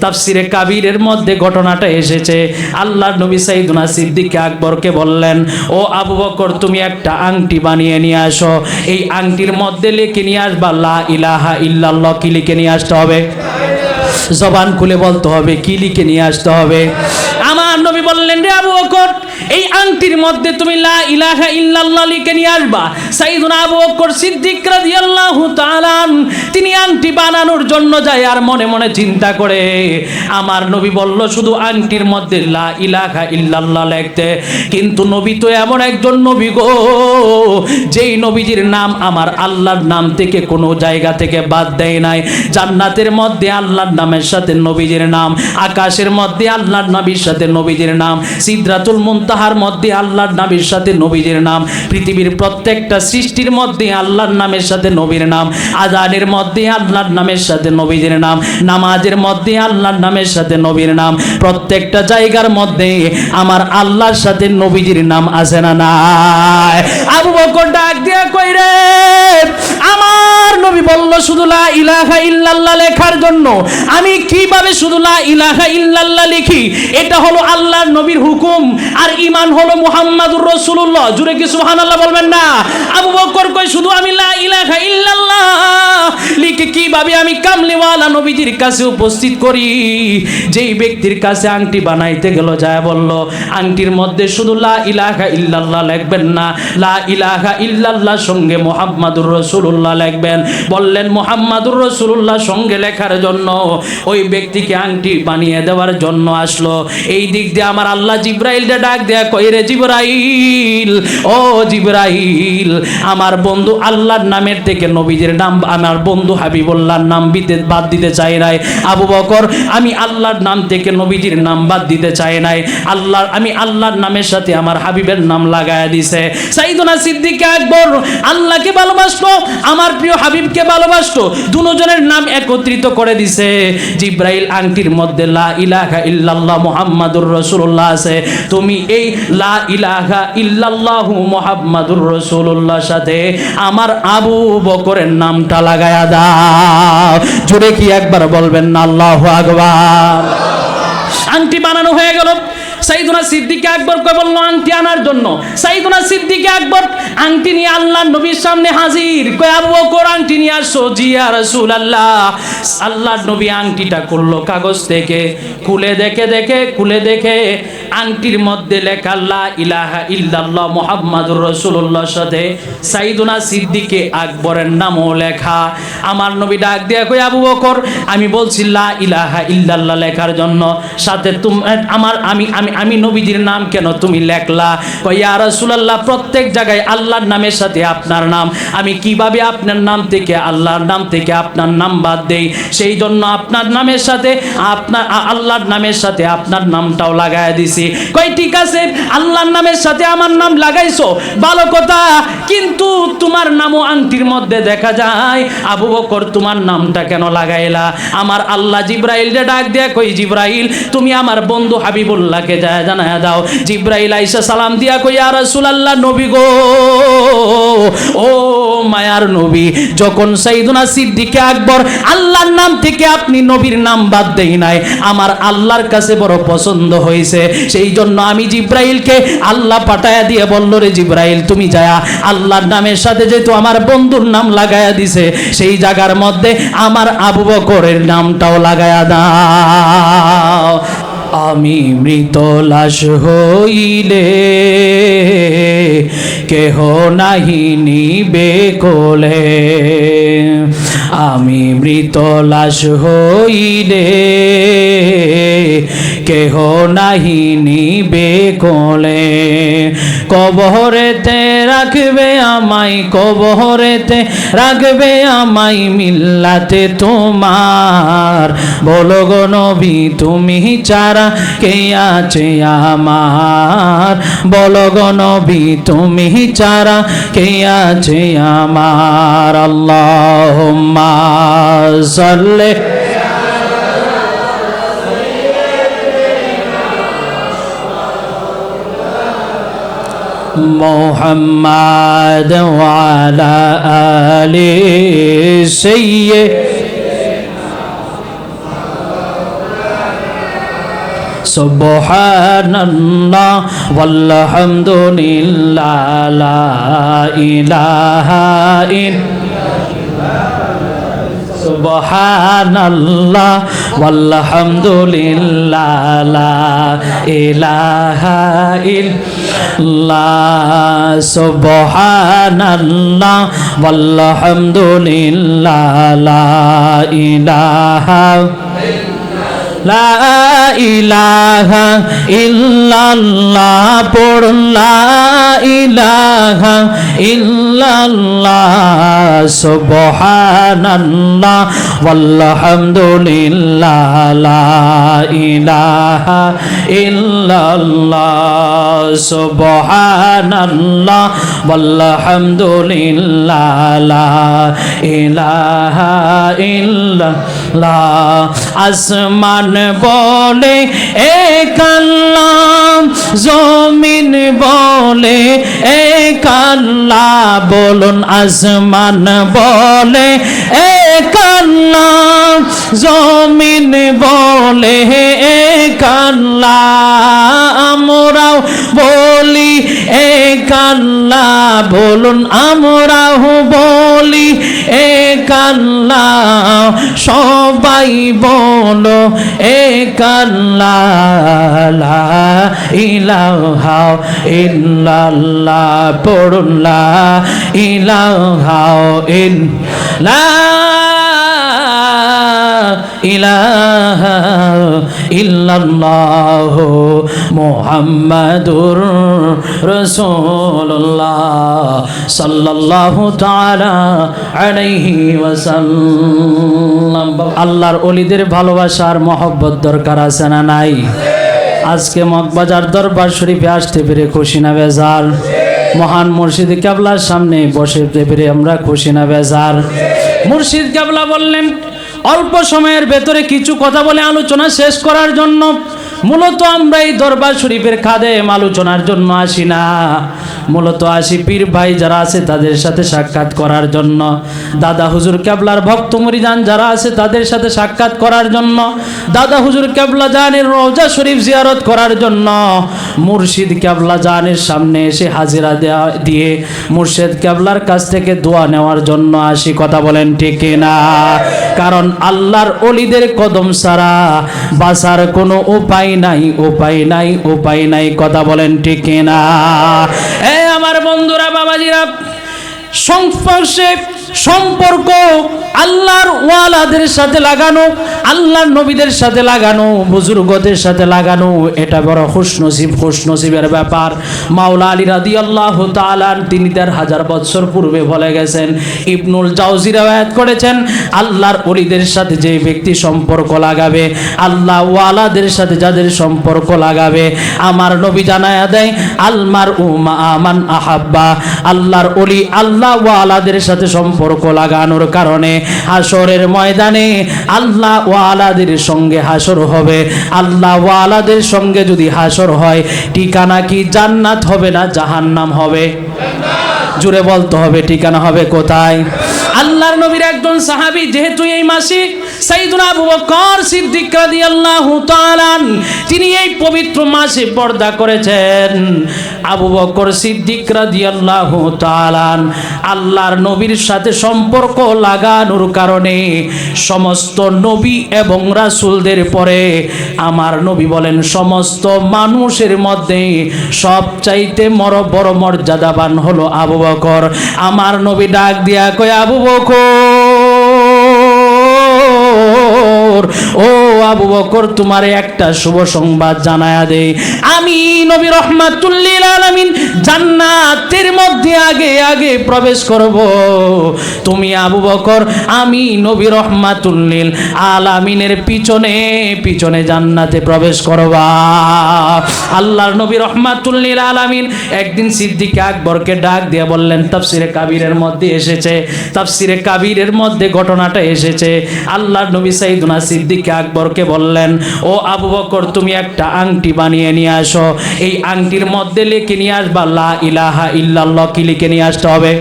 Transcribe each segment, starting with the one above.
তাফসিরে কাবীরের মধ্যে ঘটনাটা এসেছে। আল্লাহর নবী সাইয়েদুনা সিদ্দিক আকবরকে বললেন, ও আবু বকর তুমি একটা আংটি বানিয়ে নিয়ে আসো, এই আংটির মধ্যে লিখে নিয়ে আসবা লা ইলাহা ইল্লাল্লাহ। কি লিখে নিয়ে আসতে হবে? জবান খুলে বলতে হবে, কি লিখে নিয়ে আসতে হবে? আমার নবী বললেন, রে আবু বকর এই আংটির মধ্যে তুমি লা ইলাহা ইল্লাল্লাহ লিখে নিয়ে আসবা। সাইয়েদুনা আবু বকর সিদ্দিক রাদিয়াল্লাহু তাআলা তিনি আংটি বানানোর জন্য যায় আর মনে মনে চিন্তা করে, আমার নবী বলল শুধু আংটির মধ্যে লা ইলাহা ইল্লাল্লাহ লিখতে, কিন্তু নবী তো এমন একজন নবী গো, যেই নবীজির নাম আমার আল্লাহর নাম থেকে কোনো জায়গা থেকে বাদ দেয় নাই। জান্নাতের মধ্যে আল্লাহর নামের সাথে নবীজির নাম, আকাশের মধ্যে আল্লাহর নবীর সাথে নবীজির নাম, সিদরাতুল মুনতাহার মধ্যে আল্লাহর নবীর সাথে নবীজির নাম, পৃথিবীর প্রত্যেকটা সৃষ্টির মধ্যে আল্লাহর নামের সাথে নবীর নাম, আযানের মধ্যে আল্লাহর নামের সাথে নবীজির নাম, নামাজের মধ্যে আল্লাহর নামের সাথে নবীর নাম, প্রত্যেকটা জায়গার মধ্যে আমার আল্লাহর সাথে নবীজির নাম আছে না নাই? আবু বকর ডাক দিয়া কই রে, আমার নবী বলল শুধু লা ইলাহা ইল্লাল্লাহ লেখার জন্য আমি কিভাবে শুধু লা ইলাহা ইল্লাল্লাহ লিখি? এটা হলো আল্লাহর নবীর হুকুম, আর ঈমান হলো মুহাম্মাদুর রাসূলুল্লাহ। জুরে কি সুবহানাল্লাহ বলবেন না? আবু বকর কই শুধু আমি লা ইলাহা ইল্লাল্লাহ লিখে কিভাবে আমি কামলিওয়ালা নবীজির কাছে উপস্থিত করি? যেই ব্যক্তির কাছে আংটি বানাইতে গেল যায় বলল আংটির মধ্যে শুধু লা ইলাহা ইল্লাল্লাহ লিখবেন না, লা ইলাহা ইল্লাল্লাহ সঙ্গে মুহাম্মাদুর রাসূলুল্লাহ লিখবেন। বললেন মুহাম্মাদুর রাসূলুল্লাহ সঙ্গে লেখার জন্য ওই ব্যক্তিকে আংটি বানিয়ে দেওয়ার জন্য আসলো। এই দিক দিয়ে আমার আল্লাহ জিবরাইলকে ডাক দেয়া কই রে জিবরাইল, ও জিবরাইল আমার বন্ধু আল্লাহর নামের থেকে নবীজির নাম আমার বন্ধু হাবিবুল্লাহর নাম বাদ দিতে চাই নাই। আবু বকর আমি আল্লাহর নাম থেকে নবীজির নাম বাদ দিতে চাই নাই, আমি আল্লাহর নামের সাথে আমার হাবিবের নাম লাগায়া দিছে। সাইয়েদুনা সিদ্দিক আকবর আল্লাহকে ভালোবাসতো, আমার প্রিয় হাবিবকে ভালোবাসতো, দুজনের নাম একত্রিত করে দিছে। জিবরাইল আংটির মধ্যে লা ইলাহা ইল্লাল্লাহ মুহাম্মাদুর রাসূলুল্লাহ আছে, তুমি এই লা ইলাহা ইল্লাল্লাহু মুহাম্মাদুর রাসূলুল্লাহর সাথে আমার আবু বকরের নামটা লাগায়া দাও। জোরে কি একবার বলবেন না আল্লাহু আকবার? আংটি বানানো হয়ে গেল। সাইয়েদুনা সিদ্দিক আকবর কে বলল আংটি আনার জন্য। সাইয়েদুনা সিদ্দিক আকবর আংটি নিয়ে আল্লাহর নবীর সামনে হাজির। কই আবু বকর আংটি নিয়ে আসো। জি ইয়া রাসূলুল্লাহ। আল্লাহর নবী আংটিটা করলো কাগজ থেকে, খুলে দেখে আংটির মধ্যে লেখা লা ইলাহা ইল্লাল্লাহ মুহাম্মাদুর রাসূলুল্লাহর সাথে সাইয়েদুনা সিদ্দিক আকবরের নামও লেখা। আমার নবী ডাক দিয়ে কই আবু বকর আমি বলছি লা ইলাহা ইল্লাল্লাহ লেখার জন্য, সাথে আমি নবীজির নাম কেন তুমি লেখলা? কই ইয়া রাসূলুল্লাহ প্রত্যেক জায়গায় আল্লাহর নামের সাথে আপনার নাম, আমি কিভাবে আপনার নাম থেকে আল্লাহর নাম থেকে আপনার নাম বাদ দেই? সেই জন্য আপনার নামের সাথে আল্লাহর নামের সাথে আপনার নামটাও লাগায় দিছি। কই ঠিক আছে আল্লাহর নামের সাথে আমার নাম লাগাইছো ভালো কথা, কিন্তু তোমার নামও আংটির মধ্যে দেখা যায়, আবু বকর তোমার নামটা কেন লাগাইলা? আমার আল্লাহ জিবরাইলকে ডাক দিয়া কই জিবরাইল তুমি আমার বন্ধু হাবিবুল্লাহকে জানায়া দাও। জিবরাইল আইসা সালাম দিয়া কই ইয়া রাসূলুল্লাহ নবী গো, ও মায়ার নবী, যখন সাইয়েদুনা সিদ্দিক আকবর আল্লাহর নাম থেকে আপনি নবীর নাম বাদ দেই নাই, আমার আল্লাহর কাছে বড় পছন্দ হয়েছে, সেই জন্য আমি জিবরাইলকে আল্লাহ পাঠায়া দিয়ে বলল রে জিবরাইল তুমি যায়া আল্লাহর নামের সাথে যেহেতু আমার বন্ধুর নাম লাগায়া দিছে সেই জায়গার মধ্যে আমার আবু বকরের নামটাও লাগায়া দাও। আমি মৃত লাশ হইলে কেহ নাহি নিবে কোলে, আমি মৃত লাশ হইলে কেহ নাহি নিবে কোলে, কবরেতে রাখবে আমায়, কবরেতে রাখবে আমায় মিল্লাতে তোমার, বলো গো নবী তুমি ছাড়া কে আছে আমার, বলো গো নবী তুমি ছাড়া কে আছে আমার। আল্লাহুম্মা সাল্লি মুহাম্মাদ ওয়া আলা আলি সাইয়্যিদিনা সুবহানাল্লাহ ওয়ালহামদুলিল্লাহ লা ইলাহা সুবহানাল্লাহ ওয়ালহামদুলিল্লাহ লা ইলাহা ইল্লাল্লাহ সুবহানাল্লাহ ওয়ালহামদুলিল্লাহ লা ইলাহা লা ইলাহা ইল্লাল্লাহ পড়ুন লা ইলাহা ইল্লাল্লাহ সুবহানাল্লাহ ওয়ালহামদুলিল্লাহ লা ইলাহা ইল্লাল্লাহ সুবহানাল্লাহ ওয়ালহামদুলিল্লাহ লা ইলাহা ইল্লাল্লাহ আসমান বলে এক আল্লাহ জমিন বলে এক আল্লাহ বলুন আসমান বলে এক আল্লাহ জমিন বলে এক আল্লাহ আমরাও বলি এক আল্লাহ বলুন আমরাও বলি এক আল্লাহ সবাই বলো এক আল্লাহ লা ইলাহা ইল্লাল্লাহ পড়ুন লা ইলাহা ইলাহা ইল্লাল্লাহ মুহাম্মাদুর রাসূলুল্লাহ সাল্লাল্লাহু তাআলা আলাইহি ওয়াসাল্লাম। আল্লাহর ওলিদের ভালোবাসার মহব্বত দরকার আছে না নাই? আজকে মগবাজার দরবার শরীফে আসতে পেরে খুশি না বেজার? মহান মুর্শিদ কেবলার সামনে বসতে পেরে আমরা খুশি না বেজার? মুর্শিদ কেবলা বললেন অল্প সময়ের ভেতরে কিছু কথা বলে আলোচনা শেষ করার জন্য। মূলত আমরা এই দরবার শরীফের খাদেম আলোচনার জন্য আসি না, মূলত আসি পীর ভাই যারা আছে তাদের সাথে সাক্ষাৎ করার জন্য, দাদা হুজুর কেবলার ভক্ত মুরিদান যারা আছে তাদের সাথে সাক্ষাৎ করার জন্য, দাদা হুজুর কেবলা জানের রওজা শরীফ জিয়ারত করার জন্য, মুর্শিদ কেবলা জানের সামনে এসে হাজিরা দিয়ে মুর্শিদ কেবলার কাছ থেকে দোয়া নেওয়ার জন্য আসি। কথা বলেন ঠিক না? কারণ আল্লাহর ওলিদের কদম ছাড়া বাঁচার কোনো উপায় নাই, উপায় নাই, উপায় নাই। কথা বলেন ঠিক না? আমার বন্ধুরা, বাবাজিরা, সংস্পর্শে সম্পর্ক আল্লাহর ওয়ালাদের সাথে লাগানো, আল্লাহর নবীদের সাথে লাগানো, বুজুর্গদের সাথে লাগানো, এটা বড় খুশনসিবের ব্যাপার। মাওলা আলী রাদিয়াল্লাহু তাআলা তিনি ১,৫০০ বছর পূর্বে বলে গেছেন। ইবনুল জাওজি রওয়ায়াত করেছেন, আল্লাহর ওলিদের সাথে যে ব্যক্তি সম্পর্ক লাগাবে, আল্লাহ ওয়ালাদের সাথে যাদের সম্পর্ক লাগাবে, আমার নবী জানায়া দেয় আলমার উমা আমান আহাব্বা, আল্লাহর ওলি আল্লাহ ওয়ালাদের সাথে সম্পর্ক লাগানোর কারণে হাসরের ময়দানে আল্লাহ ওয়ালাদের সঙ্গে হাসর হবে। আল্লাহ ওয়ালাদের সঙ্গে যদি হাসর হয়, ঠিকানা কি জান্নাত হবে না জাহান্নাম হবে? জুড়ে বলতে হবে, ঠিকানা হবে কোথায়? আল্লাহর নবীর একজন সাহাবী, যেহেতু এই মাসে সাইয়েদুনা আবু বকর সিদ্দিক রাদিয়াল্লাহু তাআলা তিনি এই পবিত্র মাসে পর্দা করেছেন। আবু বকর সিদ্দিক রাদিয়াল্লাহু তাআলা আল্লাহর নবীর সাথে সম্পর্ক লাগানোর কারণে সমস্ত নবী এবং রাসূলদের পরে আমার নবী বলেন সমস্ত মানুষের মধ্যে সবচাইতে বড় মর্যাদাবান হলো আবু বকর। আমার নবী ডাক দিয়া কয়, আবু বকর, ও আবু বকর, তোমারে একটা শুভ সংবাদ জানায়া দেই। আমি নবী রহমাতুল লিল আলামিন জান্নাতের মধ্যে আগে আগে প্রবেশ করব। তুমি আবু বকর, আমি নবী রহমাতুল লিল আলামিনের পিছনে পিছনে জান্নাতে প্রবেশ করবা। আল্লাহর নবী রহমাতুল লিল আলামিন একদিন সিদ্দিক আকবরকে ডাক দিয়ে বললেন, তাফসিরে কাবীরের মধ্যে এসেছে, তাফসিরে কাবীরের মধ্যে ঘটনাটা এসেছে। আল্লাহর নবী সাইয়েদুনা সিদ্দিক আকবরকে বললেন, ও আবু বকর, তুমি একটা আংটি বানিয়ে নিয়ে আসো, এই আংটির মধ্যে লিখে নিয়ে আসবা লা ইলাহা ইল্লাল্লাহ। কি লিখে নিয়ে আসতে হবে?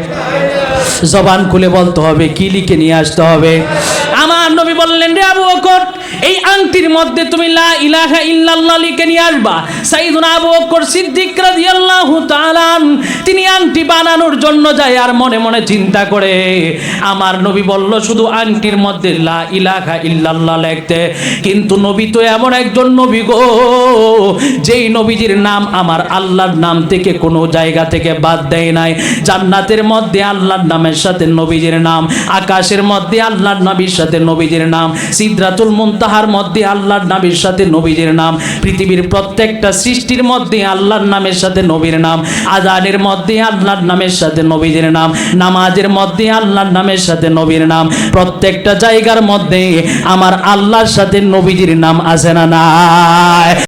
জবান খুলে বলতে হবে, কি লিখে নিয়ে আসতে হবে? আমার নবী বললেন, রে আবু বকর, এই আংটির মধ্যে তুমি লা ইলাহা ইল্লাল্লাহ লিখে নিয়ে আসবা। সাইয়েদুনা আবু বকর সিদ্দিক রাদিয়াল্লাহু তাআলা তিনি আংটি বানানোর জন্য যায় আর মনে মনে চিন্তা করে, আমার নবী বলল শুধু আংটির মধ্যে লা ইলাহা ইল্লাল্লাহ লিখতে, কিন্তু নবী তো এমন একজন নবী গো, যেই নবীজির নাম আমার আল্লাহর নাম থেকে কোনো জায়গা থেকে বাদ দেয় নাই। জান্নাতের মধ্যে আল্লাহর নামের সাথে নবীজির নাম, আকাশের মধ্যে আল্লাহর নবীর সাথে নবীজির নাম, সিদরাতুল মুনতাহার মধ্যে আল্লাহর নবীর সাথে নবীজির নাম, পৃথিবীর প্রত্যেকটা সৃষ্টির মধ্যে আল্লাহর নামের সাথে নবীর নাম, আযানের মধ্যে আল্লাহর নামের সাথে নবীজির নাম, নামাজের মধ্যে আল্লাহর নামের সাথে নবীর নাম, প্রত্যেকটা জায়গার মধ্যে আমার আল্লাহর সাথে নবীজির নাম আছে না নাই?